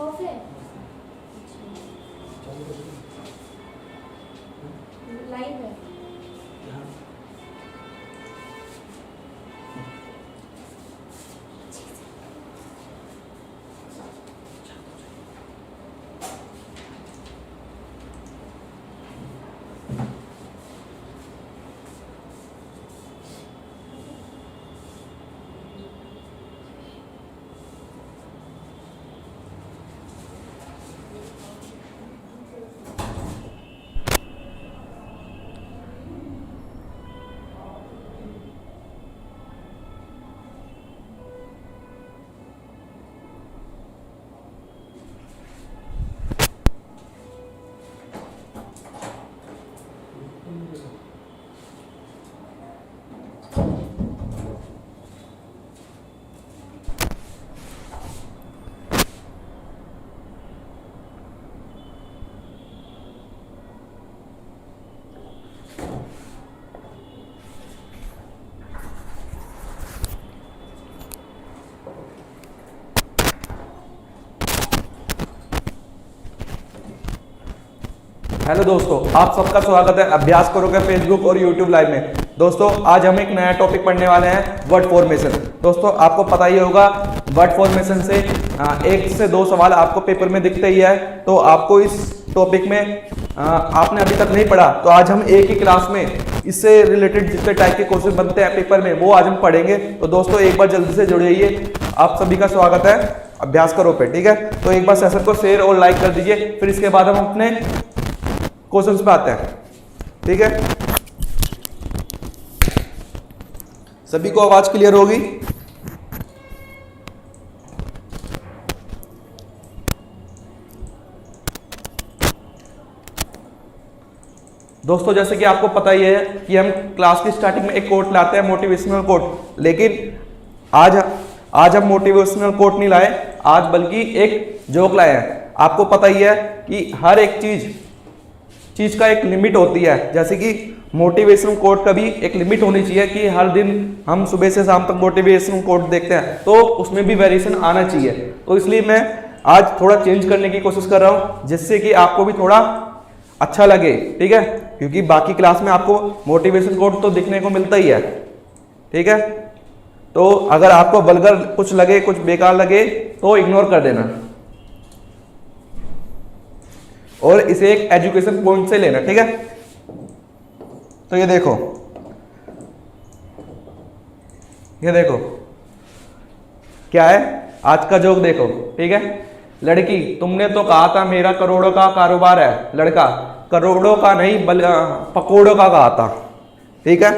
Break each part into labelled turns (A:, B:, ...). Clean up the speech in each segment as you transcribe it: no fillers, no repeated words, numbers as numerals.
A: Of है। Live है।
B: Hello दोस्तों, आप सबका स्वागत है अभ्यास करो के फेसबुक और यूट्यूब लाइव में। दोस्तों आज हम एक नया टॉपिक पढ़ने वाले हैं, वर्ड फॉर्मेशन। दोस्तों आपको पता ही होगा वर्ड फॉर्मेशन से एक से दो सवाल आपको पेपर में दिखते ही है। तो आपको इस टॉपिक में आपने अभी तक नहीं पढ़ा तो आज हम एक ही क्लास में इससे रिलेटेड जितने टाइप के क्वेश्चन बनते हैं पेपर में वो आज हम पढ़ेंगे। तो दोस्तों एक बार जल्दी से जुड़ जाइए। आप सभी का स्वागत है अभ्यास करो पे, ठीक है। तो एक बार सेशन को शेयर और लाइक कर दीजिए, फिर इसके बाद हम अपने क्वेश्चंस पे आते हैं, ठीक है। सभी को आवाज क्लियर होगी? दोस्तों जैसे कि आपको पता ही है कि हम क्लास की स्टार्टिंग में एक कोट लाते हैं, मोटिवेशनल कोट। लेकिन आज हम मोटिवेशनल कोट नहीं लाए, आज बल्कि एक जोक लाए हैं। आपको पता ही है कि हर एक चीज का एक लिमिट होती है। जैसे कि मोटिवेशनल कोट का भी एक लिमिट होनी चाहिए कि हर दिन हम सुबह से शाम तक मोटिवेशनल कोट देखते हैं, तो उसमें भी वेरिएशन आना चाहिए। तो इसलिए मैं आज थोड़ा चेंज करने की कोशिश कर रहा हूं, जिससे कि आपको भी थोड़ा अच्छा लगे, ठीक है। क्योंकि बाकी क्लास में आपको मोटिवेशन कोट तो दिखने को मिलता ही है, ठीक है। तो अगर आपको वल्गर कुछ लगे, कुछ बेकार लगे तो इग्नोर कर देना और इसे एक एजुकेशन पॉइंट से लेना, ठीक है। तो ये देखो क्या है आज का जोक, देखो, ठीक है। लड़की, तुमने तो कहा था मेरा करोड़ों का कारोबार है। लड़का, करोड़ों का नहीं पकौड़ों का कहा था, ठीक है।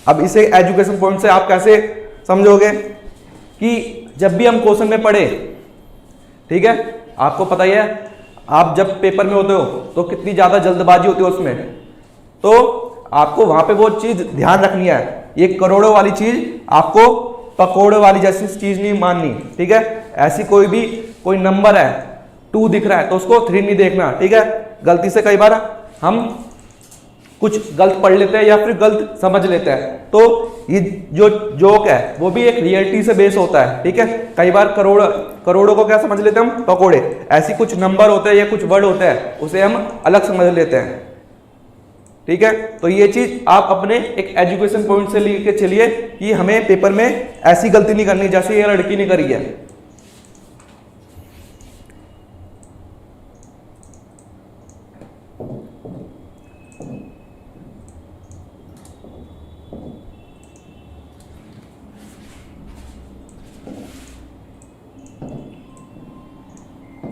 B: अब इसे एजुकेशन पॉइंट से आप कैसे समझोगे कि जब भी हम क्वेश्चन में पढ़े, ठीक है, आपको पता ही है आप जब पेपर में होते हो तो कितनी ज्यादा जल्दबाजी होती है उसमें, तो आपको वहां पे वो चीज ध्यान रखनी है। ये करोड़ों वाली चीज आपको पकौड़े वाली जैसी चीज नहीं माननी, ठीक है। ऐसी कोई नंबर है 2 दिख रहा है तो उसको 3 नहीं देखना, ठीक है। गलती से कई बार हम कुछ गलत पढ़ लेते हैं या फिर गलत समझ लेते हैं, तो ये जो जोक है वो भी एक रियलिटी से बेस होता है, ठीक है। कई बार करोड़ों को क्या समझ लेते हैं हम, पकोड़े। ऐसी कुछ नंबर होते हैं या कुछ वर्ड होते हैं उसे हम अलग समझ लेते हैं, ठीक है। तो ये चीज आप अपने एक एजुकेशन पॉइंट से लेके चलिए कि हमें पेपर में ऐसी गलती नहीं करनी जैसे ये लड़की ने करी है।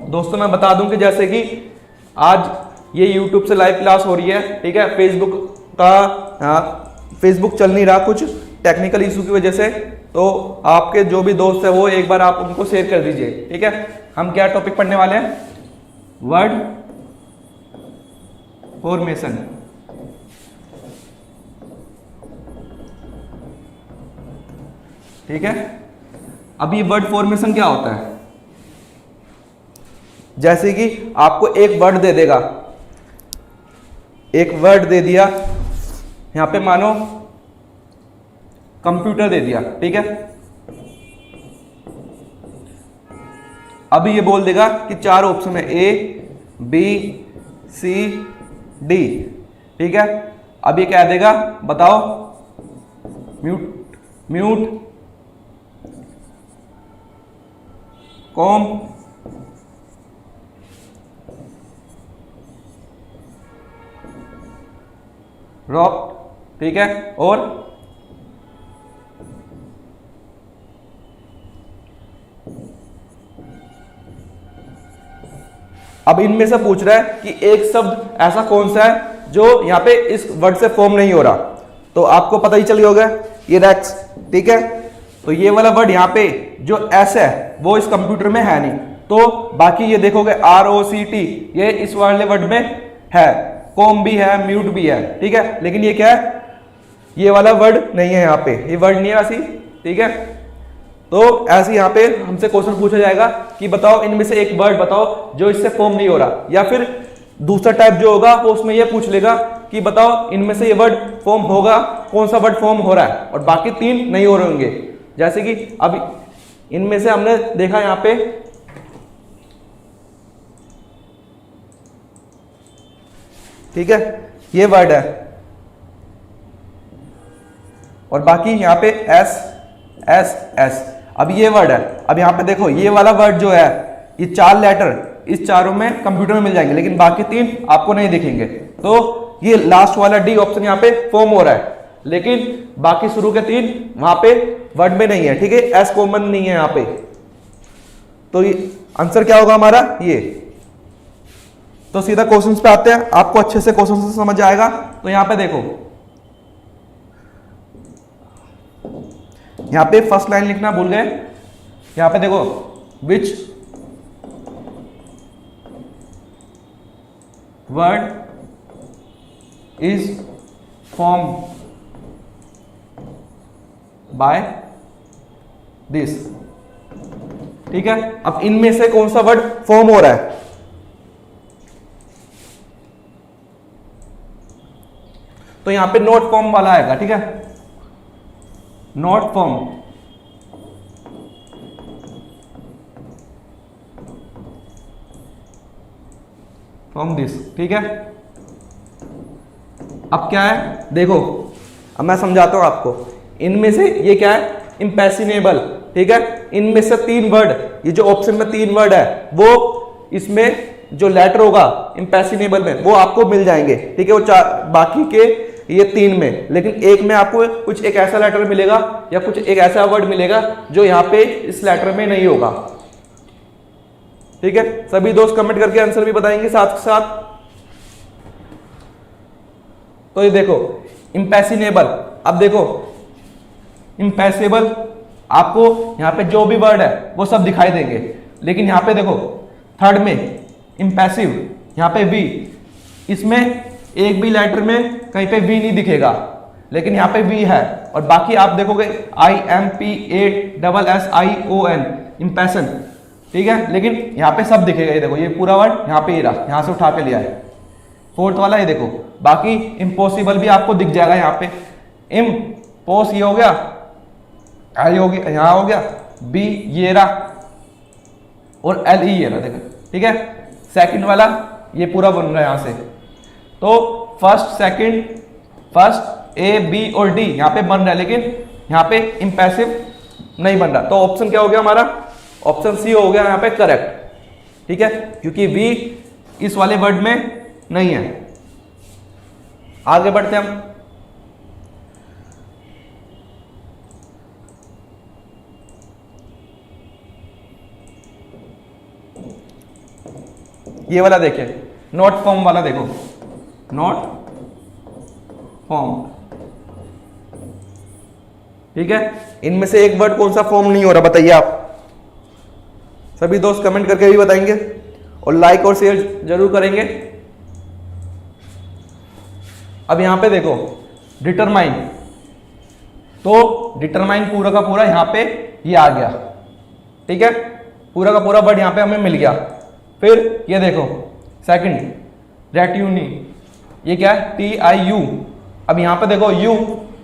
B: दोस्तों मैं बता दूं कि जैसे कि आज ये YouTube से लाइव क्लास हो रही है, ठीक है। फेसबुक चल नहीं रहा कुछ टेक्निकल इशू की वजह से, तो आपके जो भी दोस्त है वो एक बार आप उनको शेयर कर दीजिए, ठीक है। हम क्या टॉपिक पढ़ने वाले हैं, वर्ड फॉर्मेशन, ठीक है। अभी वर्ड फॉर्मेशन क्या होता है, जैसे कि आपको एक वर्ड दे देगा, एक वर्ड दे दिया, यहां पे मानो कंप्यूटर दे दिया, ठीक है। अभी ये बोल देगा कि 4 ऑप्शन है, ए बी सी डी, ठीक है। अब ये क्या देगा बताओ, म्यूट कॉम रॉक, ठीक है। और अब इनमें से पूछ रहा है कि एक शब्द ऐसा कौन सा है जो यहां पे इस वर्ड से फॉर्म नहीं हो रहा। तो आपको पता ही चल गया होगा, ये रेक्स, ठीक है। तो ये वाला वर्ड यहां पे जो एस है वो इस कंप्यूटर में है नहीं, तो बाकी ये देखोगे ROCT ये इस वाले वर्ड में है, कॉम भी है, म्यूट भी है, ठीक है। लेकिन ये क्या है, ये वाला वर्ड नहीं है यहाँ पे, ये वर्ड नहीं है ऐसी, ठीक है। तो ऐसे यहाँ पे हमसे क्वेश्चन पूछा जाएगा कि बताओ इनमें से एक वर्ड बताओ जो इससे फॉर्म नहीं हो रहा, या फिर दूसरा टाइप जो होगा वो उसमें ये पूछ लेगा कि बताओ इनमें से ये वर्ड फॉर्म होगा, कौन सा वर्ड फॉर्म हो रहा है, और बाकी 3 नहीं हो रहे होंगे। जैसे कि अब इनमें से हमने देखा यहाँ पे ठीक है, ये वर्ड है, और बाकी यहाँ पे एस एस एस। अब ये वर्ड है, अब यहाँ पे देखो ये वाला वर्ड जो है, ये 4 लेटर इस चारों में कंप्यूटर में मिल जाएंगे, लेकिन बाकी 3 आपको नहीं दिखेंगे। तो ये लास्ट वाला डी ऑप्शन यहाँ पे फॉर्म हो रहा है, लेकिन बाकी शुरू के 3 वहां पे वर्ड में नहीं है, ठीक है, एस कॉमन नहीं है यहाँ पे। तो ये आंसर क्या होगा हमारा, ये। तो सीधा क्वेश्चंस पे आते हैं, आपको अच्छे से क्वेश्चन से समझ आएगा। तो यहां पे देखो, यहां पे फर्स्ट लाइन लिखना भूल गए, यहां पे देखो विच word is form by this, ठीक है। अब इनमें से कौन सा वर्ड फॉर्म हो रहा है, तो यहां पे नॉट फॉर्म वाला आएगा, ठीक है, नॉट फॉर्म। फ्रॉम दिस, ठीक है। अब क्या है देखो, अब मैं समझाता हूं आपको। इनमें से ये क्या है, इम्पैसिनेबल, ठीक है। इनमें से 3 वर्ड, ये जो ऑप्शन में 3 वर्ड है वो इसमें जो लेटर होगा इम्पैसिनेबल में वो आपको मिल जाएंगे, ठीक है। वो बाकी के ये 3 में, लेकिन एक में आपको कुछ एक ऐसा लेटर मिलेगा या कुछ एक ऐसा वर्ड मिलेगा जो यहां पे इस लेटर में नहीं होगा, ठीक है। सभी दोस्त कमेंट करके आंसर भी बताएंगे साथ साथ। तो ये देखो इम्पैसिनेबल, अब देखो इम्पैसिबल आपको यहां पे जो भी वर्ड है वो सब दिखाई देंगे, लेकिन यहां पे देखो थर्ड में इम्पैसिव, यहां पे वी, इसमें एक भी लेटर में कहीं पे वी नहीं दिखेगा, लेकिन यहाँ पे वी है। और बाकी आप देखोगे IMPASSION, इम्पैशन, ठीक है, लेकिन यहाँ पे सब दिखेगा। ये देखो ये पूरा वर्ड यहाँ पे ही रहा, यहाँ से उठा के लिया है। 4th वाला ये देखो, बाकी इम्पॉसिबल भी आपको दिख जाएगा यहाँ पे। इम्पोस ये हो गया, आई हो गया, यहाँ हो गया, बी ये रहा, और LE ये रहा, देखो, ठीक है। सेकंड वाला ये पूरा बन रहा है यहाँ से। तो first second first A B और D यहां पे बन रहा है, लेकिन यहां पे इम्पैसिव नहीं बन रहा। तो ऑप्शन क्या हो गया हमारा, ऑप्शन सी हो गया यहां पे करेक्ट, ठीक है, क्योंकि V इस वाले वर्ड में नहीं है। आगे बढ़ते हम। ये वाला देखिए, नॉट फॉर्म वाला देखो, नॉट फॉर्म, ठीक है। इनमें से एक वर्ड कौन सा फॉर्म नहीं हो रहा बताइए आप, सभी दोस्त कमेंट करके भी बताएंगे और लाइक और शेयर जरूर करेंगे। अब यहां पे देखो डिटरमाइन, तो डिटरमाइन पूरा का पूरा यहां पे ये आ गया, ठीक है, पूरा का पूरा वर्ड यहां पे हमें मिल गया। फिर ये देखो सेकंड रेट्यूनी, ये क्या है, TIU। अब यहां पे देखो यू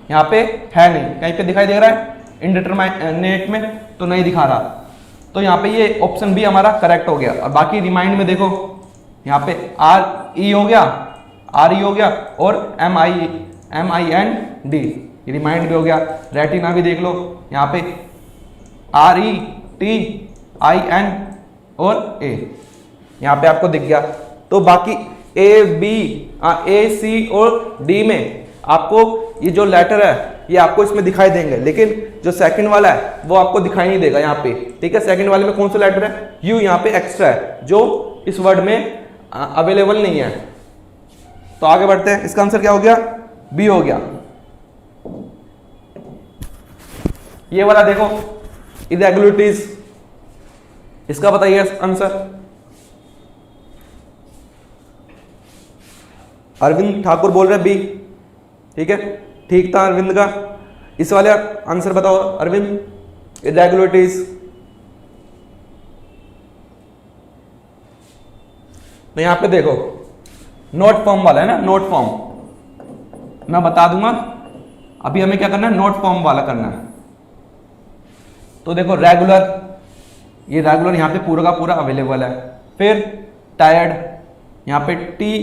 B: यहां पे है नहीं, कहीं पे दिखाई दे रहा है, इनडिटरमाइनेट में तो नहीं दिखा रहा। तो यहाँ पे ये ऑप्शन बी हमारा करेक्ट हो गया। और बाकी रिमाइंड में देखो यहाँ पे आर ई हो गया, आर ई हो गया, और M I N D remind भी हो गया। रेटिना भी देख लो यहाँ पे R E T I N और ए यहाँ पे आपको दिख गया। तो बाकी ए बी ए सी और डी में आपको ये जो लेटर है ये आपको इसमें दिखाई देंगे, लेकिन जो सेकंड वाला है वो आपको दिखाई नहीं देगा यहाँ पे, ठीक है। सेकंड वाले में कौन सा लेटर है, यू यहाँ पे एक्स्ट्रा है जो इस वर्ड में अवेलेबल नहीं है। तो आगे बढ़ते हैं, इसका आंसर क्या हो गया, बी हो गया। ये वाला देखो इरेगुलरिटीज, इसका बताइए आंसर। अरविंद ठाकुर बोल रहे बी, ठीक है, ठीक था अरविंद का। इस वाले आंसर बताओ अरविंद, इरेगुलरिटीज। तो यहां पे देखो नोट फॉर्म वाला है ना, नोट फॉर्म मैं बता दूंगा। अभी हमें क्या करना है, नोट फॉर्म वाला करना है। तो देखो रेगुलर, ये रेगुलर यहां पे पूरा का पूरा अवेलेबल है। फिर टायर्ड, यहां पे टी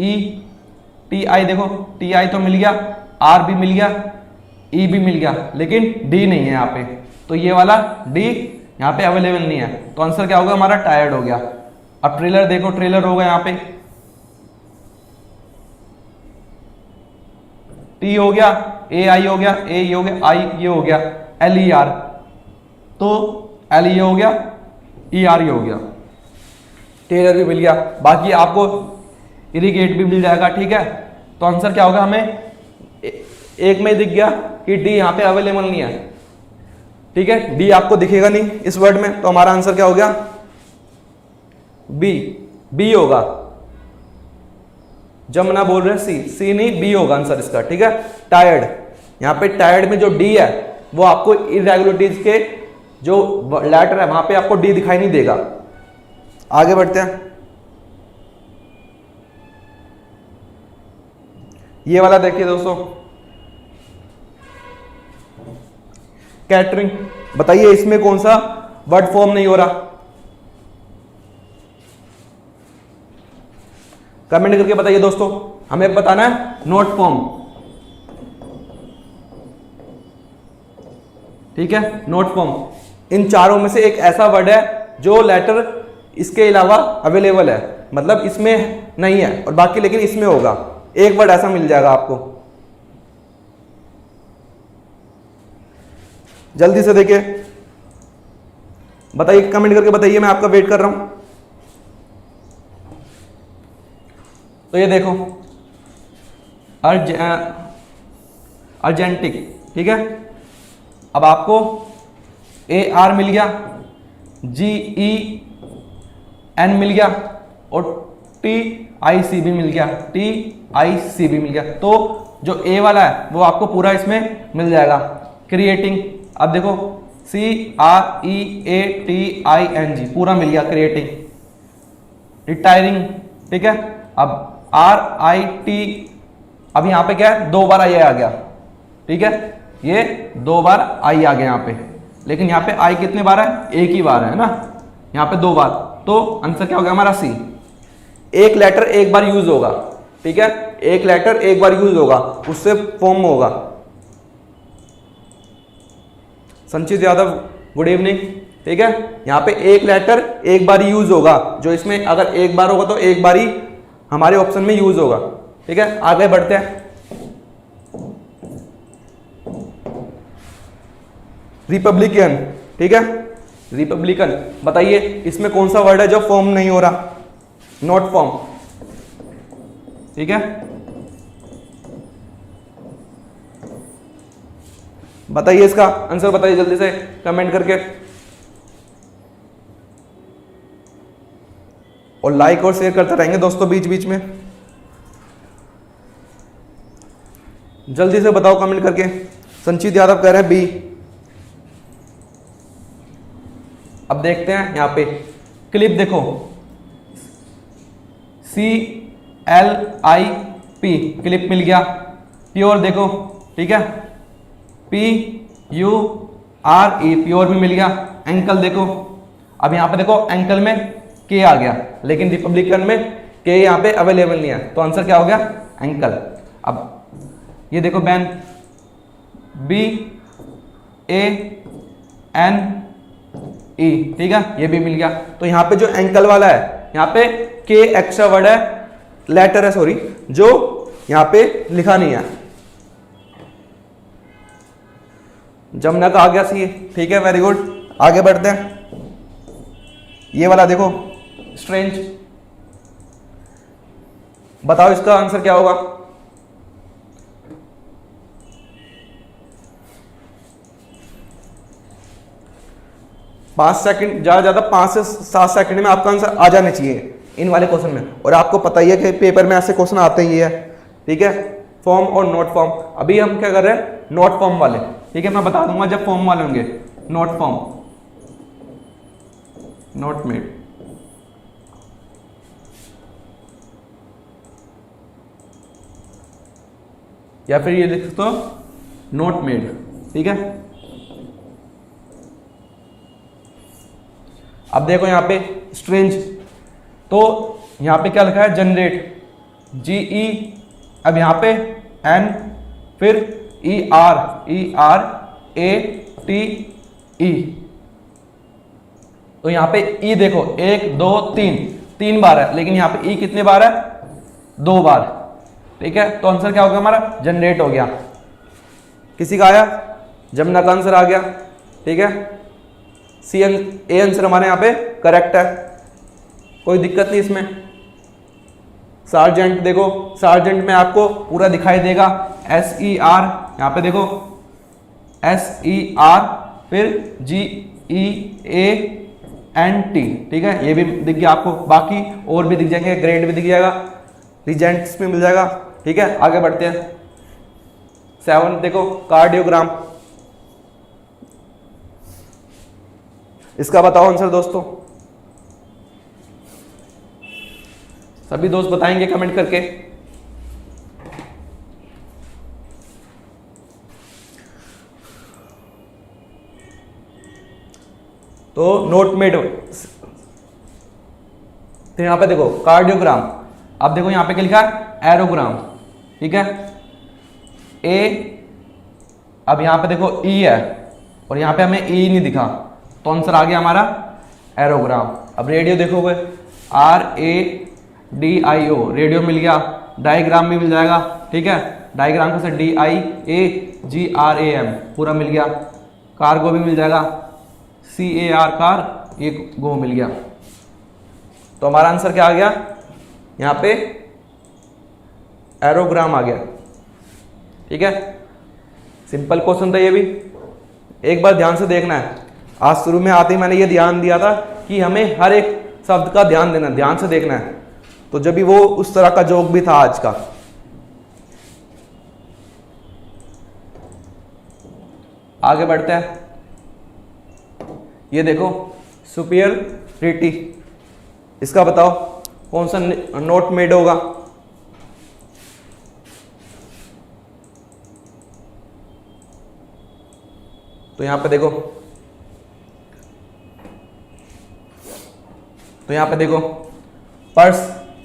B: ई टी आई, देखो टी आई तो मिल गया, आर भी मिल गया, ई भी मिल गया, लेकिन डी नहीं है यहाँ पे। तो ये वाला डी यहाँ पे अवेलेबल नहीं है। तो आंसर क्या होगा हमारा, टायर्ड हो गया। अब ट्रेलर देखो, ट्रेलर होगा यहाँ पे टी हो गया, ए आई हो गया, ए ये हो गया, आई ये हो गया, एल ई आर, तो एल ये हो गया, ई आर ये हो गया, ट्रेलर भी मिल गया। बाकी आपको इरिगेट भी मिल जाएगा, ठीक है। तो आंसर क्या होगा, हमें एक में दिख गया कि डी यहां पे अवेलेबल नहीं है, ठीक है, डी आपको दिखेगा नहीं इस वर्ड में। तो हमारा आंसर क्या हो गया, बी, बी होगा। जमुना बोल रहे हैं सी नहीं, बी होगा आंसर इसका, ठीक है। टायर्ड, यहां पे टायर्ड में जो डी है वो आपको इरेगुलरिटीज के जो लेटर है वहां पे आपको डी दिखाई नहीं देगा। आगे बढ़ते हैं, ये वाला देखिए दोस्तों, कैटरिंग। बताइए इसमें कौन सा वर्ड फॉर्म नहीं हो रहा, कमेंट करके बताइए दोस्तों। हमें बताना है नोट फॉर्म, ठीक है, नोट फॉर्म। इन चारों में से एक ऐसा वर्ड है जो लेटर इसके अलावा अवेलेबल है, मतलब इसमें नहीं है और बाकी लेकिन इसमें होगा। एक वर्ड ऐसा मिल जाएगा आपको, जल्दी से देखिए, बताइए, कमेंट करके बताइए, मैं आपका वेट कर रहा हूं। तो ये देखो अर्जेंटिक, ठीक है। अब आपको ए आर मिल गया, जी ई एन मिल गया और टी आई सी भी मिल गया, टी आई सी भी मिल गया। तो जो ए वाला है वो आपको पूरा इसमें मिल जाएगा। क्रिएटिंग, अब देखो C R E A T I N G पूरा मिल गया, क्रिएटिंग। रिटायरिंग, ठीक है। अब आर आई टी, अब यहां पे क्या है, दो बार आई आ गया, ठीक है, ये दो बार आई आ गया यहाँ पे, लेकिन यहाँ पे आई कितने बार है, एक ही बार है ना, यहाँ पे दो बार। तो आंसर क्या हो गया हमारा, सी। एक लेटर एक बार यूज होगा, ठीक है, एक लेटर एक बार यूज होगा, उससे फॉर्म होगा। संचित यादव गुड इवनिंग, ठीक है। यहां पे एक लेटर एक बार यूज होगा, जो इसमें अगर एक बार होगा तो एक बार ही हमारे ऑप्शन में यूज होगा, ठीक है। आगे बढ़ते हैं, रिपब्लिकन, ठीक है, रिपब्लिकन। बताइए इसमें कौन सा वर्ड है जो फॉर्म नहीं हो रहा, नॉट फॉर्म, ठीक है। बताइए इसका आंसर, बताइए जल्दी से कमेंट करके, और लाइक और शेयर करते रहेंगे दोस्तों बीच बीच में। जल्दी से बताओ कमेंट करके। संचित यादव कह रहे हैं बी। अब देखते हैं यहां पे क्लिप, देखो C L I P, clip मिल गया। प्योर देखो, ठीक है, P U R E, pure भी मिल गया। एंकल देखो, अब यहाँ पे देखो एंकल में के आ गया, लेकिन रिपब्लिकन में के यहाँ पे अवेलेबल नहीं है, तो आंसर क्या हो गया? एंकल। अब ये देखो बैन, BANE, ठीक है, ये भी मिल गया। तो यहाँ पे जो एंकल वाला है, यहाँ पे के एक्स्ट्रा वर्ड है, लेटर है सॉरी, जो यहाँ पे लिखा नहीं है। जमनक आ गया सी, ठीक है, वेरी गुड। आगे बढ़ते हैं। ये वाला देखो स्ट्रेंज, बताओ इसका आंसर क्या होगा? पांच सेकंड, ज्यादा 5 से 7 सेकंड में आपका आंसर आ जाने चाहिए इन वाले क्वेश्चन में। और आपको पता ही है कि पेपर में ऐसे क्वेश्चन आते ही है, ठीक है, फॉर्म और नोट फॉर्म। अभी हम क्या कर रहे हैं? नोट फॉर्म वाले, ठीक है, मैं बता दूंगा जब फॉर्म वाले होंगे। नोट फॉर्म, नोट मेड, या फिर ये लिख दो नोट मेड, ठीक है। अब देखो यहाँ पे स्ट्रेंज, तो यहाँ पे क्या लिखा है? जनरेट, GE, अब यहाँ पे N, फिर ERATE, तो यहाँ पे E देखो 1 2 3 बार है, लेकिन यहाँ पे E कितने बार है? 2 बार, ठीक है। तो आंसर क्या हो गया हमारा? जनरेट हो गया। किसी का आया? जमुना का आंसर आ गया, ठीक है। ए आंसर हमारे यहाँ पे करेक्ट है, कोई दिक्कत नहीं इसमें। सार्जेंट देखो, सार्जेंट में आपको पूरा दिखाई देगा, SER, यहाँ पे देखो SER, फिर GEANT, ठीक है, ये भी दिख गया आपको। बाकी और भी दिख जाएंगे, ग्रेड भी दिख जाएगा, रिजेंट्स भी मिल जाएगा, ठीक है। आगे बढ़ते हैं। 7 देखो कार्डियोग्राम, इसका बताओ आंसर दोस्तों। सभी दोस्त बताएंगे कमेंट करके। तो नोट मेड, तो यहां पे देखो कार्डियोग्राम। अब देखो यहां पे क्या लिखा है? एरोग्राम, ठीक है। ए, अब यहां पे देखो ई है, और यहां पे हमें ई नहीं दिखा, तो आंसर आ गया हमारा एरोग्राम। अब रेडियो देखोगे, RADIO, रेडियो मिल गया। डायग्राम भी मिल जाएगा, ठीक है, डायग्राम का से DIAGRAM पूरा मिल गया। कार्गो भी मिल जाएगा, CAR कार, ये गो मिल गया। तो हमारा आंसर क्या आ गया? यहाँ पे एरोग्राम आ गया, ठीक है। सिंपल क्वेश्चन था ये भी, एक बार ध्यान से देखना है। आज शुरू में आते ही मैंने ये ध्यान दिया था कि हमें हर एक शब्द का ध्यान देना, ध्यान से देखना है, तो जब भी वो उस तरह का जोक भी था आज का। आगे बढ़ते हैं। ये देखो सुपीरियरिटी, इसका बताओ कौन सा नोट मेड होगा? तो यहां पे देखो, तो यहां पे देखो पर्स,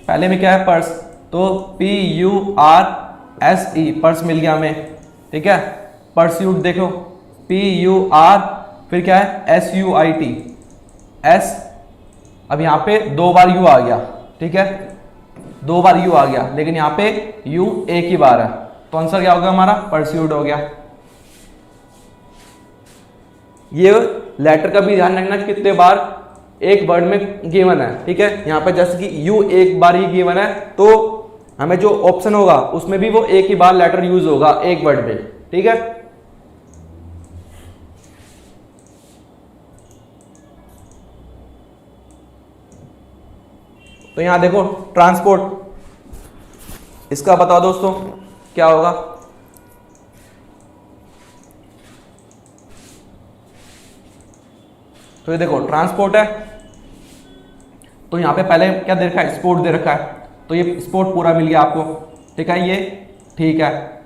B: पहले में क्या है? पर्स, तो PURSE, पर्स मिल गया हमें, ठीक है। परस्यूट देखो, PUR, फिर क्या है? SUIT, S, अब यहां पे 2 बार U आ गया, ठीक है, 2 बार U आ गया, लेकिन यहां पे U एक ही बार है, तो आंसर क्या होगा हमारा? परस्यूट हो गया। ये लेटर का भी ध्यान रखना कितने बार एक वर्ड में गिवन है, ठीक है। यहां पे जैसे कि यू एक बार ही गिवन है, तो हमें जो ऑप्शन होगा उसमें भी वो एक ही बार लेटर यूज होगा एक वर्ड में, ठीक है। तो यहां देखो ट्रांसपोर्ट, इसका बताओ दोस्तों क्या होगा? तो ये देखो ट्रांसपोर्ट है, तो यहां पे पहले क्या दे रखा है? स्पोर्ट दे रखा है, तो ये स्पोर्ट पूरा मिल गया आपको, ठीक है, ये ठीक है,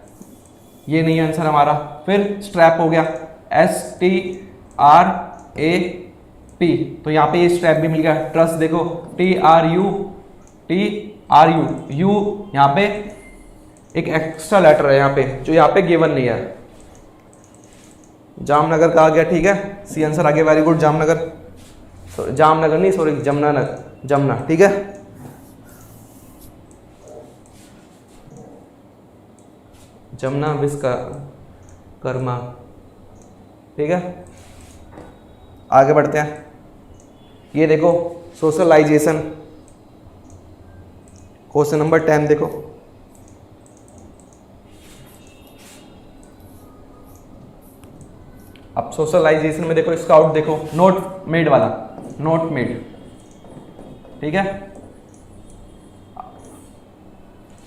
B: ये नहीं है आंसर हमारा। फिर स्ट्रैप हो गया, STRAP, P, तो यहाँ पे ये स्ट्रैप भी मिल गया। ट्रस्ट देखो TRU, U यहाँ पे एक एक्स्ट्रा लेटर है यहाँ पे जो यहाँ पे गिवन नहीं है। जामनगर का आ गया, ठीक है, सी आंसर आ गया, वेरी गुड। जामनगर नहीं, सॉरी, जमुना, ठीक है। जमुना विश्वकर्मा, ठीक है। आगे बढ़ते हैं। ये देखो सोशलाइजेशन, क्वेश्चन नंबर 10 देखो। अब सोशलाइजेशन में देखो, स्काउट देखो, नोट मेड वाला, नोट मेड, ठीक है।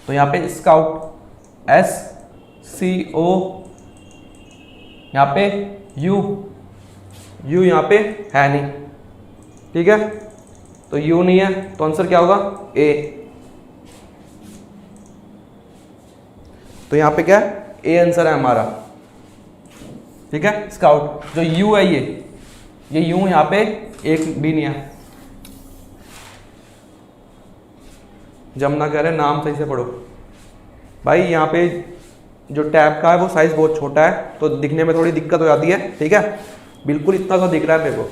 B: तो यहां पे स्काउट SCO, यहां पे U यहां पे है नहीं, ठीक है, तो U नहीं है, तो आंसर क्या होगा A। तो यहां पे क्या है, A आंसर है हमारा, ठीक है। स्काउट जो U है, ये U यहां पे एक भी नहीं है। जमुना कह रहे नाम सही से पढ़ो भाई। यहाँ पे जो टैब का है वो साइज बहुत छोटा है, तो दिखने में थोड़ी दिक्कत हो जाती है, ठीक है। बिल्कुल इतना तो दिख रहा है मेरे को।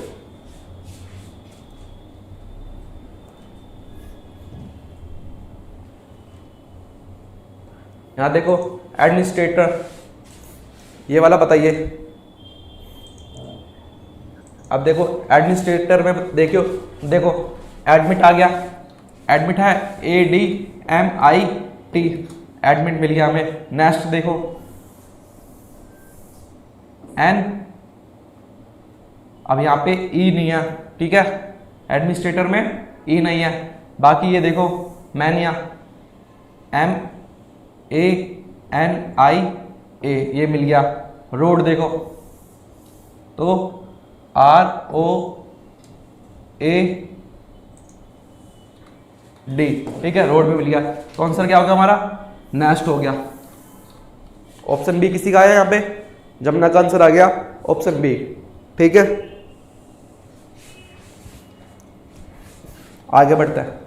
B: यहां देखो एडमिनिस्ट्रेटर, ये वाला बताइए। अब देखो एडमिनिस्ट्रेटर में देखो एडमिट आ गया, एडमिट है ADMIT, एडमिट मिल गया हमें। नेक्स्ट देखो N, अब यहाँ पे E नहीं है, ठीक है, एडमिनिस्ट्रेटर में E नहीं है। बाकी ये देखो मैनिया, MANIA, ये मिल गया। रोड देखो तो ROAD, ठीक है, रोड भी मिल गया। तो आंसर क्या हो गया हमारा, नेक्स्ट हो गया। ऑप्शन बी किसी का आया यहाँ पे, जमुना का आंसर आ गया ऑप्शन बी, ठीक है। आगे बढ़ते हैं।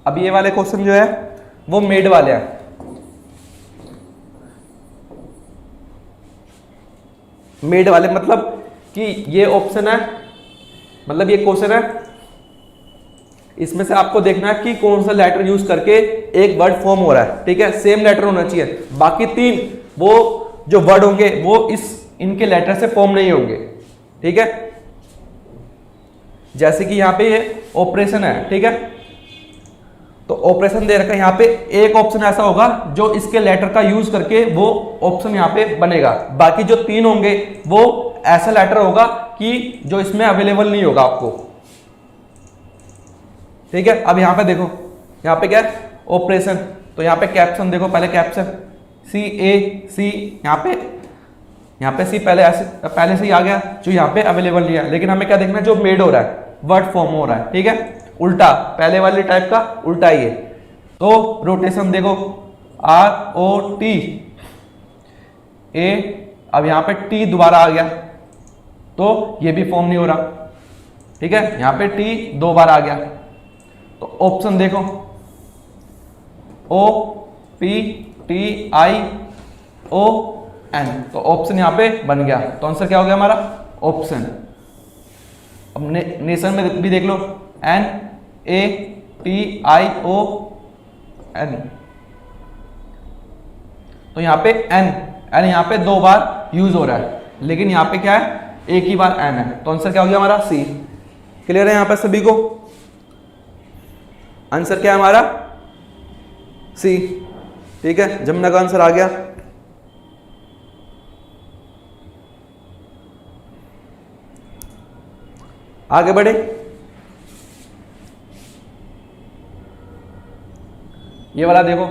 B: अब ये वाले क्वेश्चन जो है वो मेड वाले हैं। मेड वाले मतलब कि ये ऑप्शन है, मतलब ये क्वेश्चन है, इसमें से आपको देखना है कि कौन सा लेटर यूज करके एक वर्ड फॉर्म हो रहा है, ठीक है। सेम लेटर होना चाहिए, बाकी तीन वो जो वर्ड होंगे वो इनके लेटर से फॉर्म नहीं होंगे, ठीक है। जैसे कि यहां पे ये ऑपरेशन है, ठीक है, तो ऑपरेशन दे रखा है, यहां पे एक ऑप्शन ऐसा होगा जो इसके लेटर का यूज करके वो ऑप्शन यहां पे बनेगा। बाकी जो तीन होंगे वो ऐसा लेटर होगा कि जो इसमें अवेलेबल नहीं होगा आपको, ठीक है। अब यहां पे देखो, यहां पे क्या है, ऑपरेशन, तो यहां पे कैप्शन देखो, पहले कैप्शन CAC, यहां पे C पहले से ही आ गया, जो यहां पे अवेलेबल नहीं है। लेकिन हमें क्या देखना है, जो मेड हो रहा है, वर्ड फॉर्म हो रहा है, ठीक है, उल्टा, पहले वाले टाइप का उल्टा ही है। तो रोटेशन देखो ROTA, अब यहां पे T दोबारा आ गया, तो ये भी फॉर्म नहीं हो रहा, ठीक है। यहां पे T दो बार आ गया, तो ऑप्शन देखो OPTION, तो ऑप्शन यहां पे बन गया। तो आंसर क्या हो गया हमारा, ऑप्शन। अब नेशन में भी देख लो, NATION, तो यहां पे N यहां पे दो बार यूज हो रहा है, लेकिन यहां पे क्या है, एक ही बार N है। तो आंसर क्या हो गया हमारा C। क्लियर है यहां पे सभी को, आंसर क्या है हमारा C, ठीक है। जमुना का आंसर आ गया। आगे बढ़े। ये वाला देखो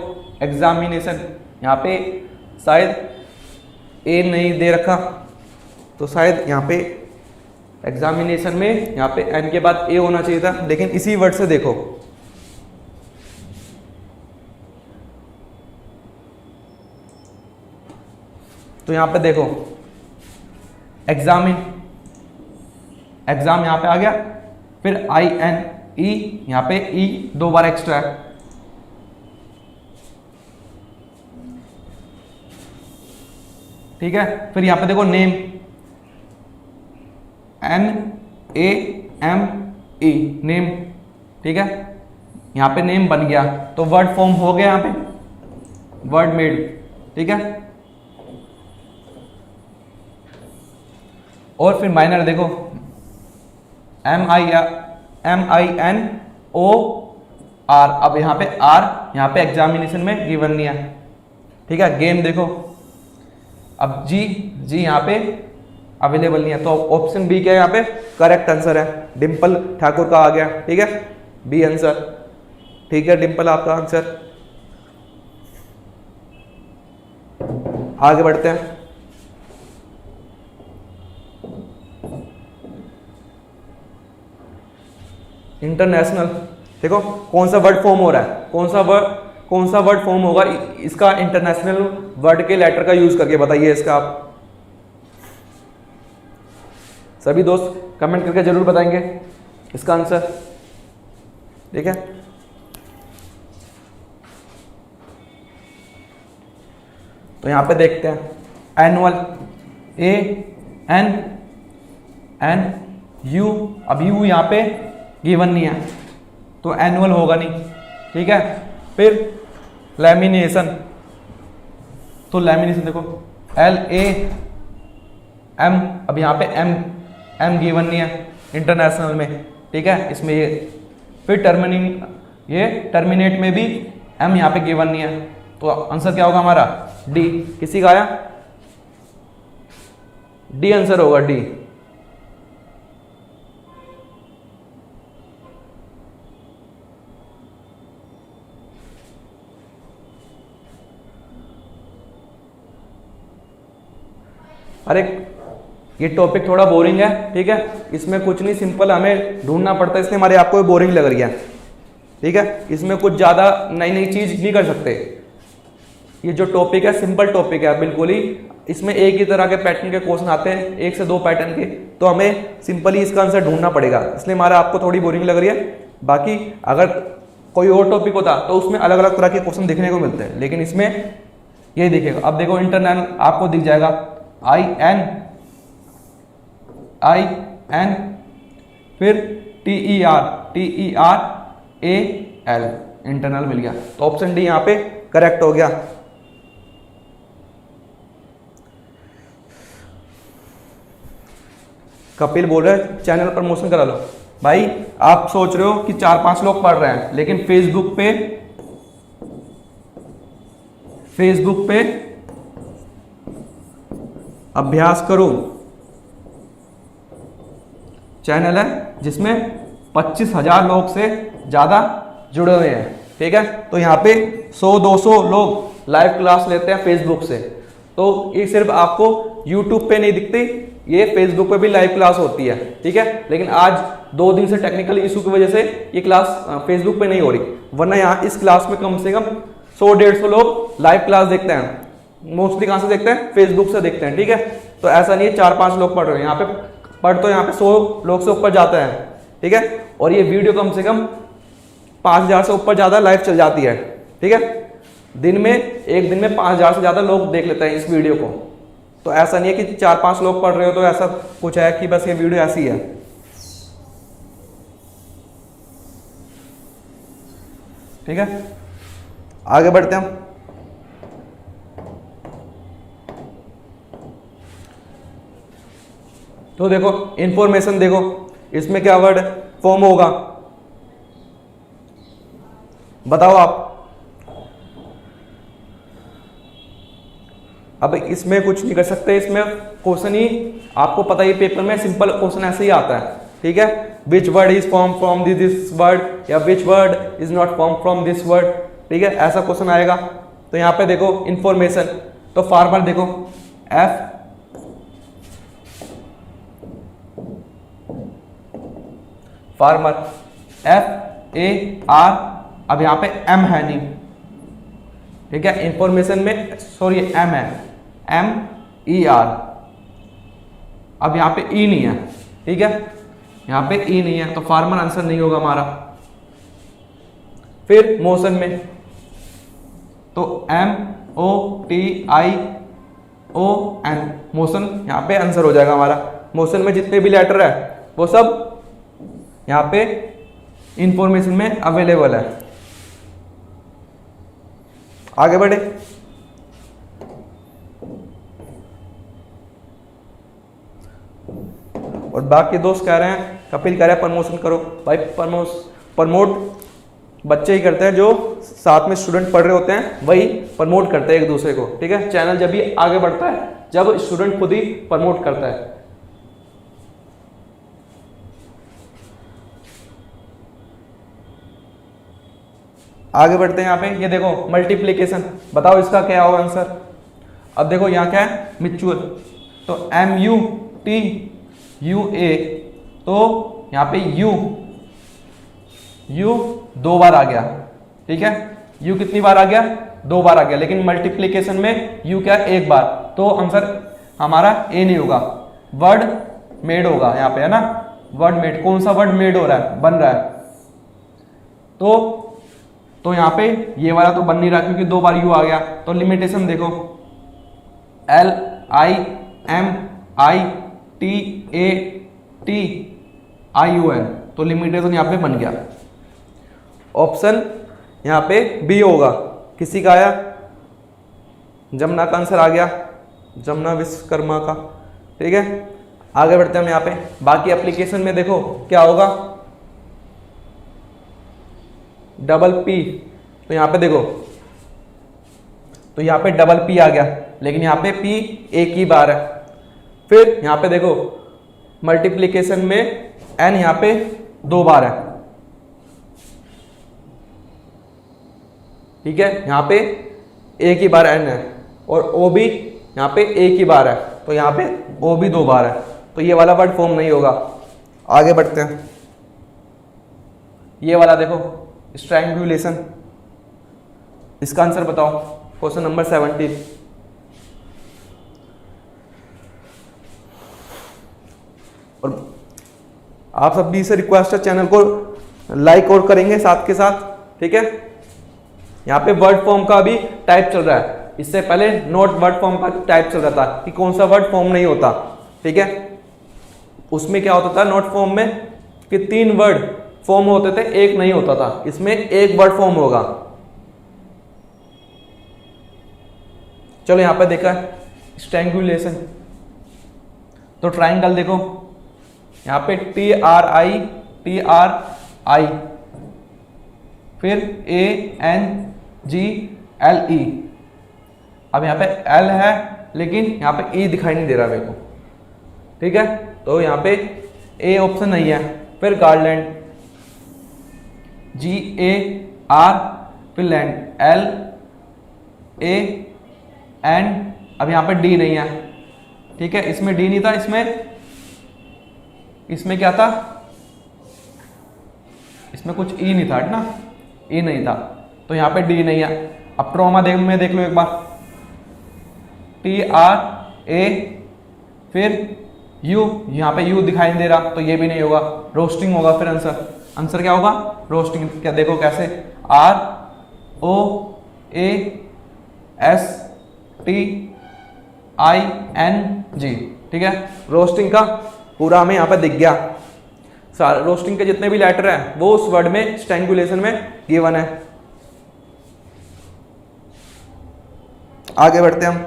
B: एग्जामिनेशन, यहां पे शायद A नहीं दे रखा, तो शायद यहां पे एग्जामिनेशन में यहां पे N के बाद A होना चाहिए था, लेकिन इसी वर्ड से देखो, तो यहां पे देखो एग्जामिन, एग्जाम यहाँ पे आ गया, फिर INE, यहाँ पे E 2 बार एक्स्ट्रा है, ठीक है। फिर यहाँ पे देखो नेम, NAME, नेम, ठीक है। यहाँ पे नेम बन गया तो वर्ड फॉर्म हो गया, यहाँ पे वर्ड मेड, ठीक है। और फिर माइनर देखो, MINOR, अब यहाँ पे R यहाँ पे एग्जामिनेशन में गिवन नहीं है, ठीक है। गेम देखो, अब जी यहाँ पे अवेलेबल नहीं है, तो ऑप्शन बी क्या है यहाँ पे करेक्ट आंसर है, डिम्पल ठाकुर का आ गया, ठीक है, बी आंसर, ठीक है, डिम्पल आपका आंसर। आगे बढ़ते हैं। इंटरनेशनल, देखो कौन सा वर्ड फॉर्म हो रहा है, कौन सा वर्ड फॉर्म होगा इसका इंटरनेशनल वर्ड के लेटर का यूज करके, बताइए इसका आप सभी दोस्त कमेंट करके जरूर बताएंगे इसका आंसर, ठीक है। तो यहां पे देखते हैं, एनुअल, ANNU, अब यू यहां पे गिवन नहीं है तो एनुअल होगा नहीं, ठीक है। फिर लैमिनेशन, तो लैमिनेशन देखो LAM, अब यहाँ पे M गिवन नहीं है इंटरनेशनल में, ठीक है, इसमें ये। फिर टर्मिनेट में भी M यहाँ पे गिवन नहीं है, तो आंसर क्या होगा हमारा D। किसी का आया D, आंसर होगा D। अरे ये टॉपिक थोड़ा बोरिंग है, ठीक है, इसमें कुछ नहीं, सिंपल हमें ढूंढना पड़ता है, इसलिए हमारे आपको बोरिंग लग रही है, ठीक है। इसमें कुछ ज़्यादा नई चीज़ नहीं कर सकते, ये जो टॉपिक है सिंपल टॉपिक है बिल्कुल ही, इसमें एक ही तरह के पैटर्न के क्वेश्चन आते हैं, 1 से 2 पैटर्न के, तो हमें सिंपली इसका आंसर ढूंढना पड़ेगा, इसलिए हमारा आपको थोड़ी बोरिंग लग रही है। बाकी अगर कोई और टॉपिक होता तो उसमें अलग अलग तरह के क्वेश्चन देखने को मिलते हैं, लेकिन इसमें यही दिखेगा। अब देखो इंटरनल आपको दिख जाएगा IN, फिर TERAL, इंटरनल मिल गया, तो ऑप्शन डी यहाँ पे करेक्ट हो गया। कपिल बोल रहे हैं चैनल प्रमोशन करा लो। भाई आप सोच रहे हो कि 4-5 लोग पढ़ रहे हैं, लेकिन फेसबुक पे अभ्यास करो चैनल है जिसमें 25,000 लोग से ज्यादा जुड़े हुए हैं, ठीक है। तो यहाँ पे 100-200 लोग लाइव क्लास लेते हैं फेसबुक से, तो ये सिर्फ आपको यूट्यूब पे नहीं दिखती, ये फेसबुक पे भी लाइव क्लास होती है, ठीक है। लेकिन आज 2 दिन से टेक्निकल इशू की वजह से ये क्लास फेसबुक पे नहीं हो रही, वरना यहाँ इस क्लास में कम से कम 100-150 लोग लाइव क्लास देखते हैं। मोस्टली कहाँ से देखते हैं? फेसबुक से देखते हैं, ठीक है। तो ऐसा नहीं है 4-5 लोग पढ़ रहे हैं, यहाँ पे पढ़ तो यहाँ पे 100 लोग से ऊपर जाते हैं, ठीक है। और ये वीडियो कम से कम 5,000 से ऊपर ज्यादा लाइव चल जाती है, ठीक है। एक दिन में 5,000 से ज्यादा लोग देख लेते हैं इस वीडियो को। तो ऐसा नहीं है कि 4-5 लोग पढ़ रहे हो तो ऐसा कुछ है कि बस ये वीडियो ऐसी है, ठीक है। आगे बढ़ते हैं। तो देखो इंफॉर्मेशन, देखो इसमें क्या वर्ड फॉर्म होगा, बताओ आप। अब इसमें कुछ नहीं कर सकते, इसमें क्वेश्चन ही आपको पता ही पेपर में सिंपल क्वेश्चन ऐसे ही आता है, ठीक है। Which word is form from this word या which word is not form from this word, ठीक है, ऐसा क्वेश्चन आएगा। तो यहाँ पे देखो इंफॉर्मेशन, तो फार्मर देखो फार्मर FAR, अब यहाँ पे M है नहीं, ठीक है। इंफॉर्मेशन में सॉरी M है, MER, अब यहाँ पे E नहीं है, ठीक है। यहाँ पे ई नहीं है तो फार्मर आंसर नहीं होगा हमारा। फिर मोशन में तो MOTION मोशन यहाँ पे आंसर हो जाएगा हमारा। मोशन में जितने भी लेटर है वो सब यहाँ पे इंफॉर्मेशन में अवेलेबल है। आगे बढ़े। और बाकी दोस्त कह रहे हैं, कपिल कह रहे हैं प्रमोशन करो। भाई प्रमोट बच्चे ही करते हैं, जो साथ में स्टूडेंट पढ़ रहे होते हैं वही प्रमोट करते हैं एक दूसरे को, ठीक है। चैनल जब भी आगे बढ़ता है जब स्टूडेंट खुद ही प्रमोट करता है। आगे बढ़ते हैं। यहाँ पे ये देखो मल्टीप्लिकेशन, बताओ इसका क्या होगा आंसर। अब देखो यहाँ क्या है, म्यूचुअल, तो MUTUA, तो यहाँ पे U दो बार आ गया, ठीक है। U कितनी बार आ गया, दो बार आ गया, लेकिन मल्टीप्लिकेशन में U क्या एक बार, तो आंसर हमारा ए नहीं होगा, वर्ड मेड होगा यहाँ पे, है ना। वर्ड मेड, कौन सा वर्ड मेड हो रहा है, बन रहा है। तो यहाँ पे ये वाला तो बन नहीं रहा क्योंकि दो बार U आ गया। तो लिमिटेशन देखो, LIMITATION, तो लिमिटेशन यहाँ पे बन गया। ऑप्शन यहाँ पे बी होगा। किसी का आया, जमुना का आंसर आ गया, जमुना विश्वकर्मा का, ठीक है। आगे बढ़ते हैं हम यहाँ पे। बाकी एप्लीकेशन में देखो क्या होगा, डबल पी, तो यहाँ पे देखो, तो यहाँ पे डबल पी आ गया, लेकिन यहाँ पे पी एक ही बार है। फिर यहाँ पे देखो मल्टीप्लिकेशन में एन यहाँ पे दो बार है, ठीक है। यहाँ पे एक ही बार एन है, और ओ भी यहाँ पे एक ही बार है, तो यहाँ पे ओ भी दो बार है, तो ये वाला वर्ड फॉर्म नहीं होगा। आगे बढ़ते हैं। ये वाला देखो स्ट्रैंगुलेशन, इसका आंसर बताओ, क्वेश्चन नंबर 17। और आप सब भी से रिक्वेस्ट है, चैनल को लाइक और करेंगे साथ के साथ, ठीक है। यहाँ पे वर्ड फॉर्म का भी टाइप चल रहा है, इससे पहले नोट वर्ड फॉर्म का टाइप चल रहा था कि कौन सा वर्ड फॉर्म नहीं होता, ठीक है। उसमें क्या होता था नोट फॉर्म में कि 3 वर्ड फॉर्म होते थे, एक नहीं होता था, इसमें एक वर्ड फॉर्म होगा। चलो यहां पे देखा है स्ट्रैंगुलेशन, तो ट्राइंगल देखो, यहां पे TRI, फिर ANGLE। अब यहां पे L है लेकिन यहां पे E दिखाई नहीं दे रहा मेरे को, ठीक है, तो यहां पे A ऑप्शन नहीं है। फिर गार्लैंड, GAR, फिर लैंड, LAN, अब यहां पे D नहीं है, ठीक है। इसमें D नहीं था, इसमें क्या था, इसमें कुछ E नहीं था ना, E नहीं था, तो यहाँ पे D नहीं है। अब ट्रॉमा में देख लो एक बार, TRA, फिर U, यहाँ पे U दिखाई नहीं दे रहा, तो ये भी नहीं होगा, रोस्टिंग होगा। फिर आंसर क्या होगा, रोस्टिंग। क्या देखो कैसे, ROASTING, ठीक है। रोस्टिंग का पूरा हमें यहाँ पे दिख गया, सारे रोस्टिंग के जितने भी लेटर हैं वो उस वर्ड में स्ट्रैंगुलेशन में गिवन है। आगे बढ़ते हैं हम।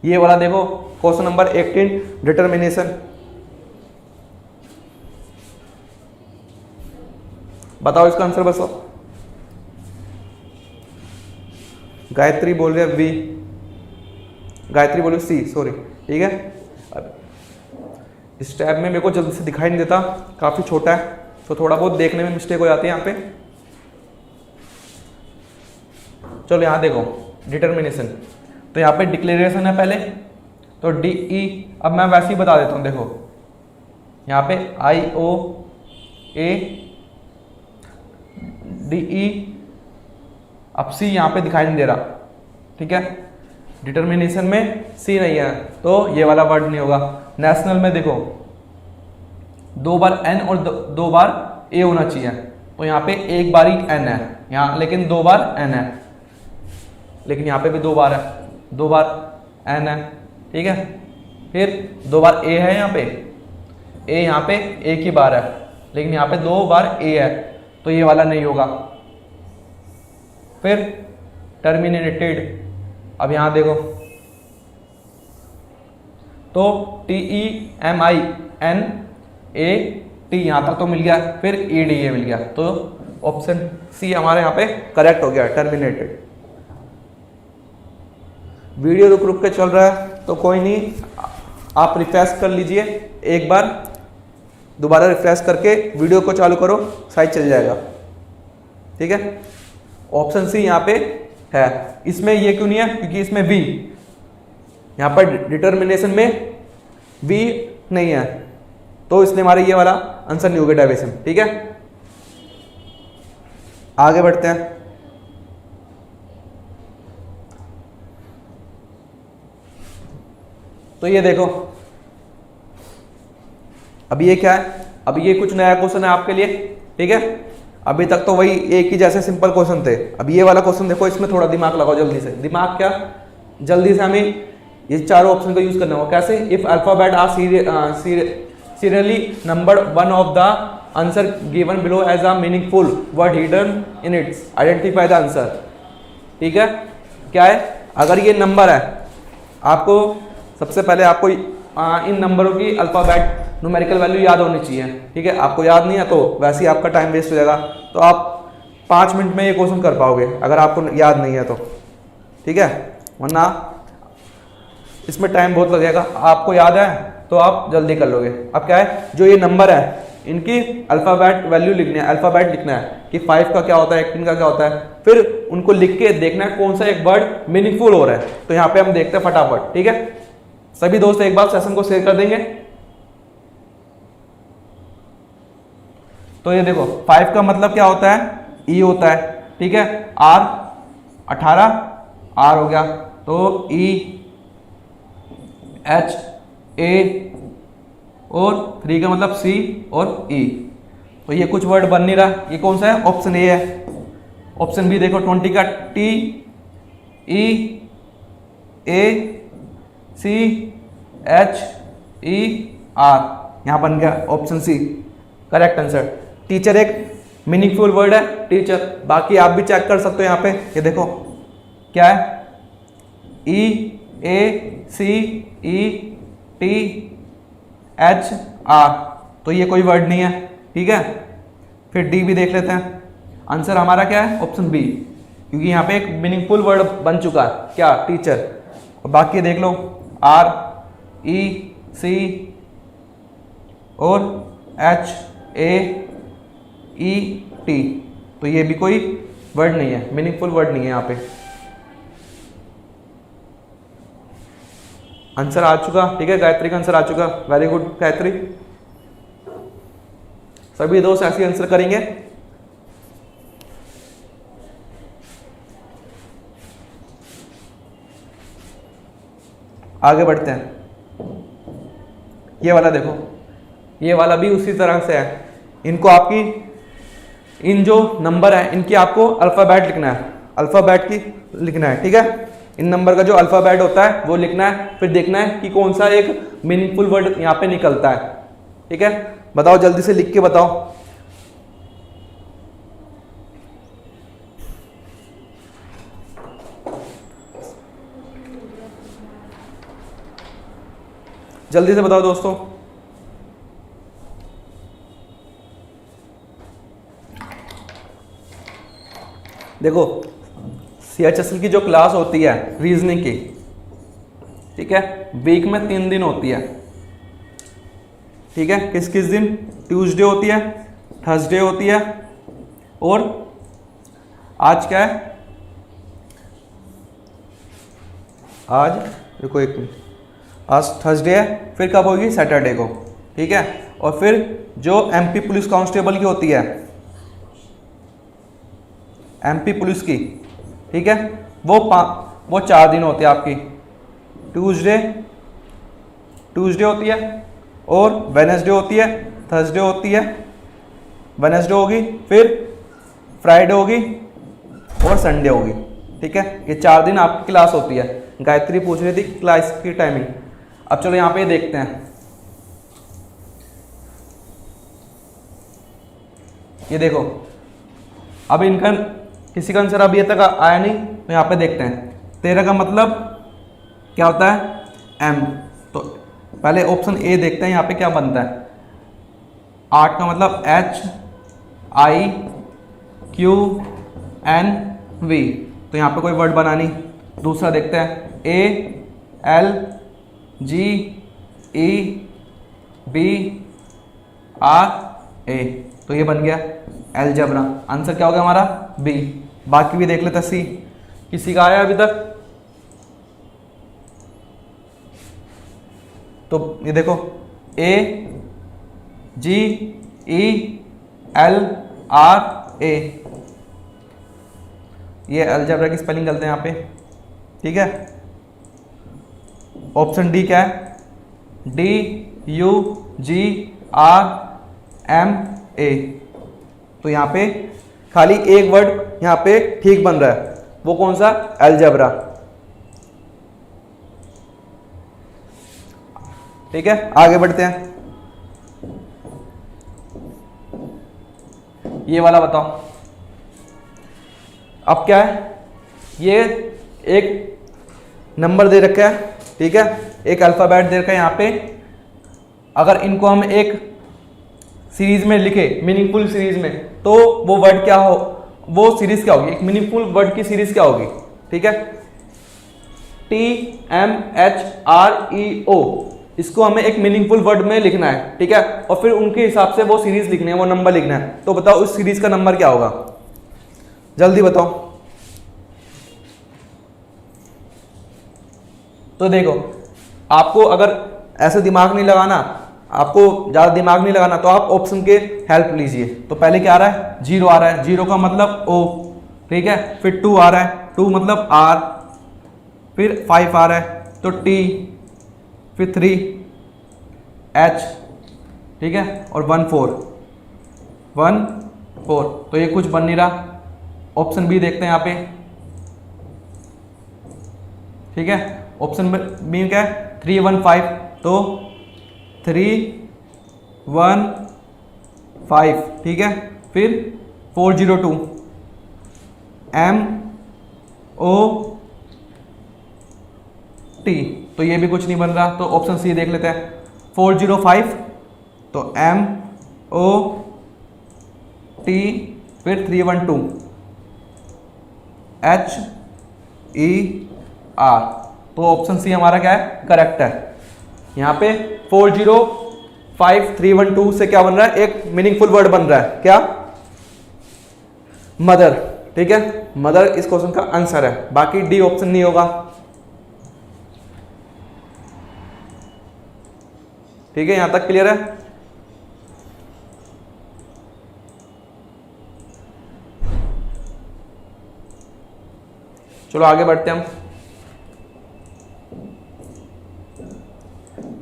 B: ये वाला देखो क्वेश्चन नंबर 18, डिटर्मिनेशन। बताओ इसका आंसर बताओ। गायत्री बोल रही है बी, गायत्री बोल रही सी, सॉरी, ठीक है। अब इस टैब में मेरे को जल्दी से दिखाई नहीं देता, काफी छोटा है, तो थोड़ा बहुत देखने में मिस्टेक हो जाती है यहाँ पे। चलो यहाँ देखो डिटर्मिनेशन, तो यहाँ पे डिक्लेरेशन है पहले, तो DE, अब मैं वैसे ही बता देता हूँ। देखो यहाँ पे IOADE, अब C यहाँ पे दिखाई नहीं दे रहा, ठीक है। डिटर्मिनेशन में सी नहीं है तो ये वाला वर्ड नहीं होगा। नेशनल में देखो 2 बार एन और 2 बार ए होना चाहिए, तो यहाँ पे एक बार ही एन है यहाँ, लेकिन 2 बार एन है, लेकिन यहाँ पे भी 2 बार है, 2 बार एन है, ठीक है। फिर 2 बार ए है, यहाँ पे ए, यहाँ पे एक ही बार है, लेकिन यहाँ पे 2 बार ए है, तो ये वाला नहीं होगा। फिर टर्मिनेटेड, अब यहां देखो तो TEMINAT यहां तक तो मिल गया, फिर EDA मिल गया, तो ऑप्शन सी हमारे यहाँ पे करेक्ट हो गया, टर्मिनेटेड। वीडियो रुक रुक के चल रहा है तो कोई नहीं, आप रिफ्रेश कर लीजिए, एक बार दोबारा रिफ्रेश करके वीडियो को चालू करो, शायद चल जाएगा, ठीक है। ऑप्शन सी यहाँ पे है। इसमें ये क्यों नहीं है, क्योंकि इसमें वी, यहाँ पर डिटर्मिनेशन में वी नहीं है, तो इसलिए हमारे ये वाला आंसर नहीं होगा डेविएशन, ठीक है। आगे बढ़ते हैं। तो ये देखो, अब ये क्या है, अब ये कुछ नया क्वेश्चन है आपके लिए, ठीक है। अभी तक तो वही एक ही जैसे सिंपल क्वेश्चन थे, अब ये वाला क्वेश्चन देखो, इसमें थोड़ा दिमाग लगाओ जल्दी से। दिमाग क्या, जल्दी से हमें ये चारों ऑप्शन का यूज करना होगा। कैसे, if alphabet are serially numbered, one of the answer given below as a meaningful word hidden in its, identify the answer, ठीक है। क्या है, अगर ये नंबर है, आपको सबसे पहले आपको इन नंबरों की अल्फाबेट न्यूमेरिकल वैल्यू याद होनी चाहिए, ठीक है। आपको याद नहीं है तो वैसे ही आपका टाइम वेस्ट हो जाएगा, तो आप 5 मिनट में ये क्वेश्चन कर पाओगे अगर आपको याद नहीं है तो, ठीक है। वरना इसमें टाइम बहुत लगेगा, आपको याद है तो आप जल्दी कर लोगे। अब क्या है, जो ये नंबर है इनकी अल्फाबेट वैल्यू लिखनी है, अल्फाबेट लिखना है कि 5 का क्या होता है, 18 का क्या होता है, फिर उनको लिख के देखना है कौन सा एक वर्ड मीनिंगफुल हो रहा है। तो यहाँ पे हम देखते हैं फटाफट, ठीक है। सभी दोस्त एक बार सेशन को शेयर कर देंगे। तो ये देखो 5 का मतलब क्या होता है, ई होता है, ठीक है। आर 18 आर हो गया, तो ई एच ए, और 3 का मतलब सी और ई। तो ये कुछ वर्ड बन नहीं रहा, ये कौन सा है, ऑप्शन ए है। ऑप्शन बी देखो 20 का T E A C H E R, यहां बन गया option C correct answer. Teacher एक मीनिंगफुल वर्ड है, टीचर। बाकी आप भी चेक कर सकते हो, यहाँ पे ये देखो क्या है, ई A C E T H R, तो ये कोई वर्ड नहीं है, ठीक है। फिर डी भी देख लेते हैं, आंसर हमारा क्या है, ऑप्शन बी, क्योंकि यहाँ पे एक मीनिंगफुल वर्ड बन चुका है, क्या, टीचर। और बाकी देख लो आर ई सी और एच ए ई टी, तो ये भी कोई वर्ड नहीं है, मीनिंगफुल वर्ड नहीं है यहाँ पे। आंसर आ चुका, ठीक है। गायत्री का आंसर आ चुका, वेरी गुड गायत्री। सभी दोस्त ऐसे आंसर करेंगे। आगे बढ़ते हैं। ये वाला देखो, ये वाला भी उसी तरह से है। इनको आपकी इन जो नंबर है इनकी आपको अल्फाबेट लिखना है, अल्फाबेट की लिखना है, ठीक है। इन नंबर का जो अल्फाबेट होता है वो लिखना है, फिर देखना है कि कौन सा एक मीनिंगफुल वर्ड यहाँ पे निकलता है, ठीक है। बताओ जल्दी से लिख के बताओ। जल्दी से बताओ दोस्तों। देखो CHSL की जो क्लास होती है रीजनिंग की, ठीक है, वीक में 3 दिन होती है, ठीक है। किस किस दिन, ट्यूसडे होती है, थर्सडे होती है, और आज क्या है, आज देखो एक मिनट, आज थर्सडे है, फिर कब होगी, सैटरडे को, ठीक है। और फिर जो MP पुलिस कांस्टेबल की होती है, MP पुलिस की, ठीक है, वो 4 दिन होते हैं आपकी, ट्यूसडे, ट्यूसडे होती है, और वेडनेसडे होती है, थर्सडे होती है, वेडनेसडे होगी, फिर फ्राइडे होगी और संडे होगी। ठीक है, ये 4 दिन आपकी क्लास होती है। गायत्री पूछ रही थी क्लास की टाइमिंग। अब चलो यहाँ पे देखते हैं। ये देखो, अब इनका किसी का आंसर अभी तक आया नहीं, तो यहाँ पे देखते हैं। 13 का मतलब क्या होता है? M। तो पहले ऑप्शन ए देखते हैं यहाँ पे क्या बनता है। 8 का मतलब HIQNV, तो यहाँ पे कोई वर्ड बना नहीं। दूसरा देखते हैं ALGEBRA, तो ये बन गया एलजेब्रा। आंसर क्या हो गया हमारा? बी। बाकी भी देख लेते सी, किसी का आया अभी तक? तो ये देखो AGELRA, ये अलजेब्रा की स्पेलिंग करते हैं यहाँ पे। ठीक है, ऑप्शन डी क्या है? DUGRMA। तो यहाँ पे खाली एक वर्ड यहाँ पे ठीक बन रहा है, वो कौन सा? अलजेब्रा। ठीक है, आगे बढ़ते हैं। ये वाला बताओ, अब क्या है? ये एक नंबर दे रखा है, ठीक है, एक अल्फाबेट दे रखा है यहाँ पे। अगर इनको हम एक सीरीज में लिखे, मीनिंगफुल सीरीज में, तो वो वर्ड क्या हो, वो सीरीज क्या होगी? एक मीनिंगफुल वर्ड की सीरीज क्या होगी? ठीक है, TMHREO, इसको हमें एक मीनिंगफुल वर्ड में लिखना है। ठीक है, और फिर उनके हिसाब से वो सीरीज लिखनी है, वो नंबर लिखना है। तो बताओ उस सीरीज का नंबर क्या होगा? जल्दी बताओ। तो देखो, आपको अगर ऐसे दिमाग नहीं लगाना, आपको ज़्यादा दिमाग नहीं लगाना, तो आप ऑप्शन के हेल्प लीजिए। तो पहले क्या आ रहा है? 0 आ रहा है, 0 का मतलब O। ठीक है, फिर 2 आ रहा है, 2 मतलब R, फिर 5 आ रहा है तो T, फिर 3 H, ठीक है, और 1 4। तो ये कुछ बन नहीं रहा। ऑप्शन बी देखते हैं यहाँ पे। ठीक है, ऑप्शन बी क्या है? 3 1 5, तो 3 1 5, ठीक है, फिर 4 0 2, MOT, तो ये भी कुछ नहीं बन रहा। तो ऑप्शन सी देख लेते हैं, 4 0 5, तो MOT, फिर 3 1 2, HER। तो ऑप्शन सी हमारा क्या है? करेक्ट है। यहाँ पे 4 0 5 3 1 2 से क्या बन रहा है? एक मीनिंगफुल वर्ड बन रहा है, क्या? मदर। ठीक है, मदर इस क्वेश्चन का आंसर है। बाकी डी ऑप्शन नहीं होगा। ठीक है, यहां तक क्लियर है? चलो आगे बढ़ते हैं हम।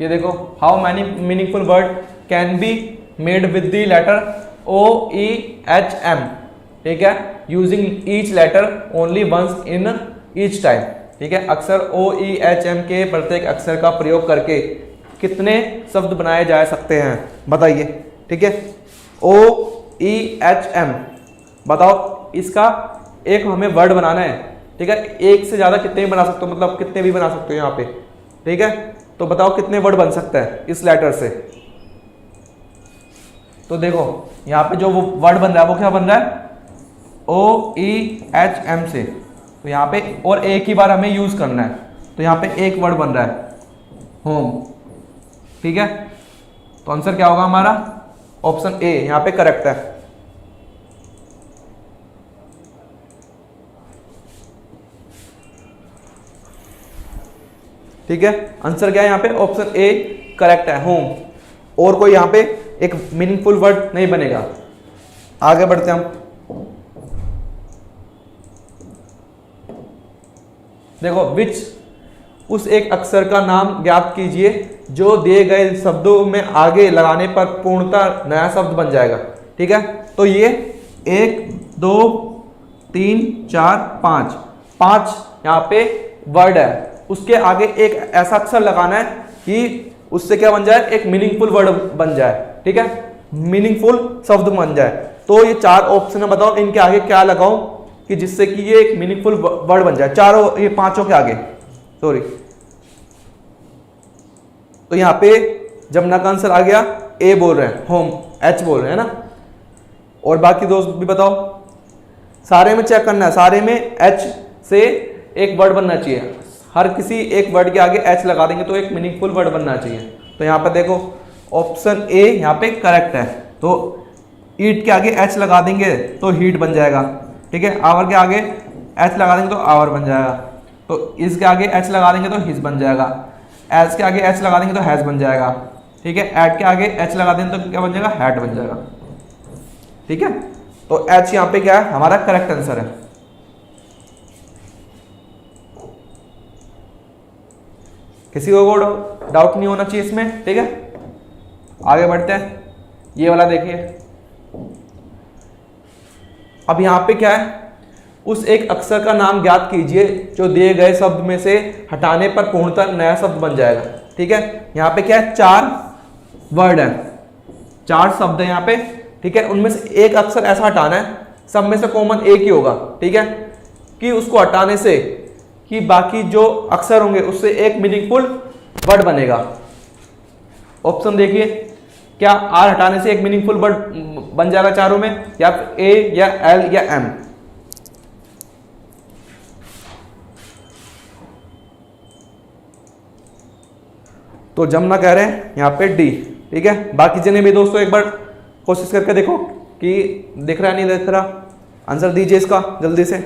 B: ये देखो, how many meaningful word can be made with the letter OEHM। ठीक है, using each letter only once in each time. ठीक है, अक्षर OEHM के प्रत्येक अक्षर का प्रयोग करके कितने शब्द बनाए जा सकते हैं? बताइए। ठीक है, OEHM बताओ, इसका एक हमें वर्ड बनाना है। ठीक है, एक से ज्यादा कितने भी बना सकते हो, मतलब कितने भी बना सकते हो यहाँ पे। ठीक है, तो बताओ कितने वर्ड बन सकता है इस लेटर से? तो देखो, यहाँ पे जो वो वर्ड बन रहा है वो क्या बन रहा है? OEHM से। तो यहाँ पे और एक ही बार हमें यूज करना है, तो यहाँ पे एक वर्ड बन रहा है, होम। ठीक है, तो आंसर क्या होगा हमारा? ऑप्शन ए यहाँ पे करेक्ट है। ठीक है, आंसर क्या है यहाँ पे? ऑप्शन ए करेक्ट है, होम। और कोई यहाँ पे एक मीनिंगफुल वर्ड नहीं बनेगा। आगे बढ़ते हैं हम। देखो, विच उस एक अक्षर का नाम ज्ञात कीजिए जो दिए गए शब्दों में आगे लगाने पर पूर्णतः नया शब्द बन जाएगा। ठीक है, तो ये 1 2 3 4 5 5 यहाँ पे वर्ड है, उसके आगे एक ऐसा अक्षर लगाना है कि उससे क्या बन जाए, एक मीनिंगफुल वर्ड बन जाए। ठीक है, मीनिंगफुल शब्द बन जाए। तो ये 4 ऑप्शन है, बताओ इनके आगे क्या लगाऊं कि जिससे कि ये एक मीनिंगफुल वर्ड बन जाए, चारों ये 5 के आगे, सॉरी। तो यहाँ पे जमुना का आंसर आ गया, ए बोल रहे हैं, होम एच बोल रहे हैं ना। और बाकी दोस्त भी बताओ, सारे में चेक करना है, सारे में एच से एक वर्ड बनना चाहिए, हर किसी एक वर्ड के आगे एच लगा देंगे तो एक मीनिंगफुल वर्ड बनना चाहिए। तो यहाँ पर देखो ऑप्शन ए यहाँ पे करेक्ट है, तो ईट के आगे एच लगा देंगे तो हीट बन जाएगा। ठीक है, आवर के आगे एच लगा देंगे तो आवर बन जाएगा, तो इसके आगे एच लगा देंगे तो हिज बन जाएगा, एज के आगे एच लगा देंगे तो हैज बन जाएगा। ठीक है, एट के आगे एच लगा देंगे तो क्या बन जाएगा, हैट बन जाएगा। ठीक है, तो एच यहाँ पे क्या है, हमारा करेक्ट आंसर है। किसी को डाउट नहीं होना चाहिए इसमें। ठीक है, आगे बढ़ते हैं, ये वाला देखिए। अब यहां पे क्या है, उस एक अक्षर का नाम ज्ञात कीजिए जो दिए गए शब्द में से हटाने पर पूर्णतः नया शब्द बन जाएगा। ठीक है, यहां पे क्या है, 4 वर्ड है, 4 शब्द है यहाँ पे। ठीक है, उनमें से एक अक्षर ऐसा हटाना है, सब में से कॉमन एक ही होगा। ठीक है, कि उसको हटाने से कि बाकी जो अक्षर होंगे उससे एक मीनिंगफुल वर्ड बनेगा। ऑप्शन देखिए, क्या आर हटाने से एक मीनिंगफुल वर्ड बन जाएगा चारों में, या ए या एल या एम। तो जमुना कह रहे हैं यहाँ पे डी। ठीक है, बाकी जिन्हें भी दोस्तों एक बार कोशिश करके देखो कि दिख रहा है नहीं दिख रहा, आंसर दीजिए इसका जल्दी से।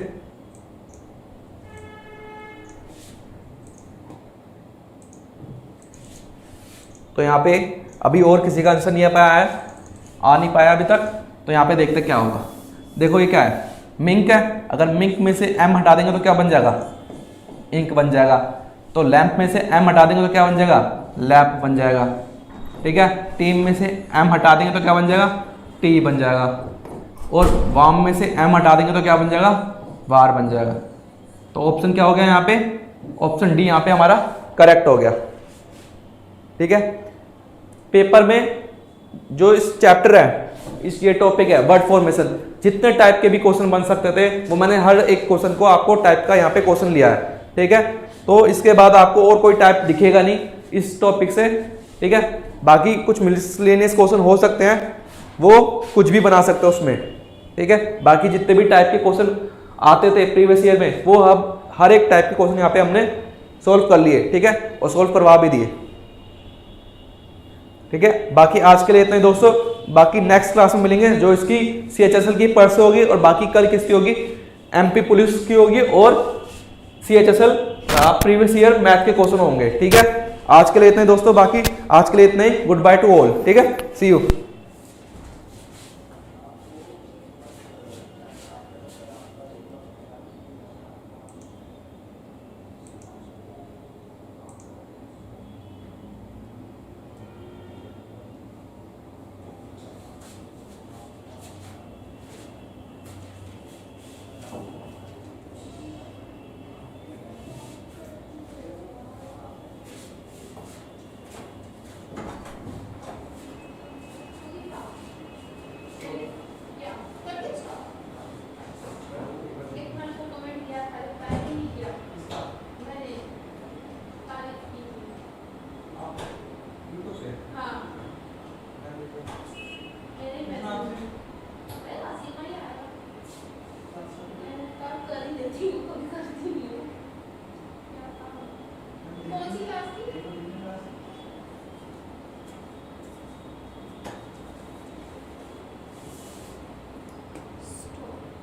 B: तो यहाँ पे अभी और किसी का आंसर नहीं आ नहीं पाया अभी तक। तो यहाँ पे देखते क्या होगा। देखो ये क्या है, मिंक है, अगर मिंक में से एम हटा देंगे तो क्या बन जाएगा, इंक बन जाएगा। तो लैंप में से एम हटा देंगे तो क्या बन जाएगा, लैप बन जाएगा। ठीक है, टीम में से एम हटा देंगे तो क्या बन जाएगा, टी बन जाएगा। और वाम में से एम हटा देंगे तो क्या बन जाएगा, वार बन जाएगा। तो ऑप्शन क्या हो गया यहाँ पे, ऑप्शन डी यहाँ पे हमारा करेक्ट हो गया। ठीक है, पेपर में जो इस चैप्टर है, इस ये टॉपिक है वर्ड फॉर्मेशन, जितने टाइप के भी क्वेश्चन बन सकते थे वो मैंने हर एक क्वेश्चन को आपको टाइप का यहाँ पे क्वेश्चन लिया है। ठीक है, तो इसके बाद आपको और कोई टाइप दिखेगा नहीं इस टॉपिक से। ठीक है, बाकी कुछ मिसलेनियस क्वेश्चन हो सकते हैं, वो कुछ भी बना सकते हो उसमें। ठीक है, बाकी जितने भी टाइप के क्वेश्चन आते थे प्रीवियस ईयर में वो अब हर एक टाइप के क्वेश्चन यहाँ पे हमने सोल्व कर लिए। ठीक है, और सोल्व करवा भी दिए। ठीक है, बाकी आज के लिए इतना ही दोस्तों, बाकी नेक्स्ट क्लास में मिलेंगे जो इसकी CHSL की परसों होगी, और बाकी कल किसकी होगी, MP पुलिस की होगी, और CHSL प्रीवियस ईयर मैथ के क्वेश्चन होंगे। ठीक है, आज के लिए इतना ही दोस्तों, बाकी आज के लिए इतना ही। Good bye to all. ठीक है, सी यू।